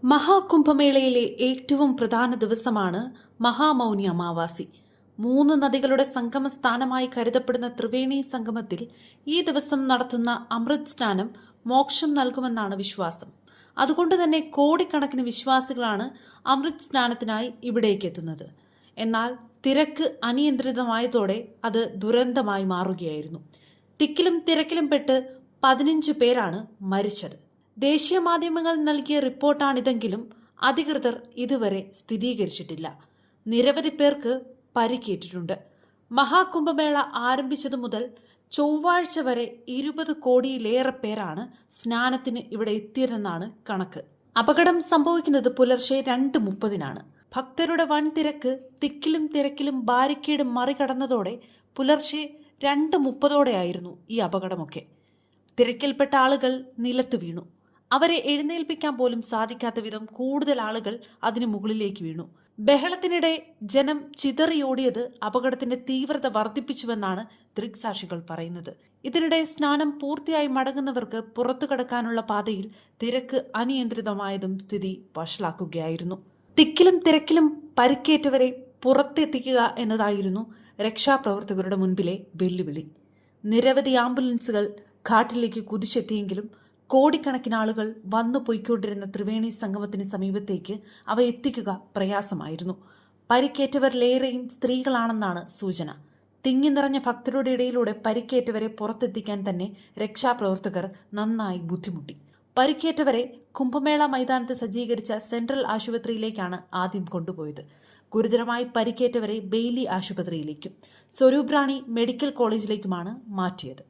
മഹാകുംഭമേളയിലെ ഏറ്റവും പ്രധാന ദിവസമാണ് മഹാമൗനി അമാവാസി. 3 നദികളുടെ സംഗമസ്ഥാനമായി കരുതപ്പെടുന്ന ത്രിവേണി സംഗമത്തിൽ ഈ ദിവസം നടത്തുന്ന അമൃത് സ്നാനം മോക്ഷം നൽകുമെന്നാണ് വിശ്വാസം. അതുകൊണ്ട് തന്നെ കോടിക്കണക്കിന് വിശ്വാസികളാണ് അമൃത് സ്നാനത്തിനായി ഇവിടേക്ക് എത്തുന്നത്. എന്നാൽ തിരക്ക് അനിയന്ത്രിതമായതോടെ അത് ദുരന്തമായി മാറുകയായിരുന്നു. തിക്കിലും തിരക്കിലും പെട്ട് 15 പേരാണ് മരിച്ചത്. ദേശീയ മാധ്യമങ്ങൾ നൽകിയ റിപ്പോർട്ടാണിതെങ്കിലും അധികൃതർ ഇതുവരെ സ്ഥിരീകരിച്ചിട്ടില്ല. നിരവധി പേർക്ക് പരിക്കേറ്റിട്ടുണ്ട്. മഹാകുംഭമേള ആരംഭിച്ചതു മുതൽ ചൊവ്വാഴ്ച വരെ 20 കോടിയിലേറെ പേരാണ് സ്നാനത്തിന് ഇവിടെ എത്തിയതെന്നാണ് കണക്ക്. അപകടം സംഭവിക്കുന്നത് പുലർച്ചെ 2:30-നാണ്. ഭക്തരുടെ വൻ തിരക്ക് തിക്കിലും തിരക്കിലും ബാരിക്കേഡ് മറികടന്നതോടെ പുലർച്ചെ 2:30-ഓടെയായിരുന്നു ഈ അപകടമൊക്കെ. തിരക്കിൽപ്പെട്ട ആളുകൾ നിലത്ത് വീണു. അവരെ എഴുന്നേൽപ്പിക്കാൻ പോലും സാധിക്കാത്ത വിധം കൂടുതൽ ആളുകൾ അതിനു മുകളിലേക്ക് വീണു. ബഹളത്തിനിടെ ജനം ചിതറിയോടിയത് അപകടത്തിന്റെ തീവ്രത വർദ്ധിപ്പിച്ചുവെന്നാണ് ദൃക്സാക്ഷികൾ പറയുന്നത്. ഇതിനിടെ സ്നാനം പൂർത്തിയായി മടങ്ങുന്നവർക്ക് പുറത്തു കടക്കാനുള്ള പാതയിൽ തിരക്ക് അനിയന്ത്രിതമായതും സ്ഥിതി വഷളാക്കുകയായിരുന്നു. തിക്കിലും തിരക്കിലും പരിക്കേറ്റവരെ പുറത്തെത്തിക്കുക എന്നതായിരുന്നു രക്ഷാപ്രവർത്തകരുടെ മുൻപിലെ വെല്ലുവിളി. നിരവധി ആംബുലൻസുകൾ ഘാട്ടിലേക്ക് കുതിച്ചെത്തിയെങ്കിലും കോടിക്കണക്കിന് ആളുകൾ വന്നു പോയിക്കൊണ്ടിരുന്ന ത്രിവേണി സംഗമത്തിന് സമീപത്തേക്ക് അവ എത്തിക്കുക പ്രയാസമായിരുന്നു. പരിക്കേറ്റവരിലേറെയും സ്ത്രീകളാണെന്നാണ് സൂചന. തിങ്ങി നിറഞ്ഞ ഭക്തരുടെ ഇടയിലൂടെ പരിക്കേറ്റവരെ പുറത്തെത്തിക്കാൻ തന്നെ രക്ഷാപ്രവർത്തകർ നന്നായി ബുദ്ധിമുട്ടി. പരിക്കേറ്റവരെ കുംഭമേള മൈതാനത്ത് സജ്ജീകരിച്ച സെൻട്രൽ ആശുപത്രിയിലേക്കാണ് ആദ്യം കൊണ്ടുപോയത്. ഗുരുതരമായി പരിക്കേറ്റവരെ ബെയ്ലി ആശുപത്രിയിലേക്കും സ്വരൂപ് റാണി മെഡിക്കൽ കോളേജിലേക്കുമാണ് മാറ്റിയത്.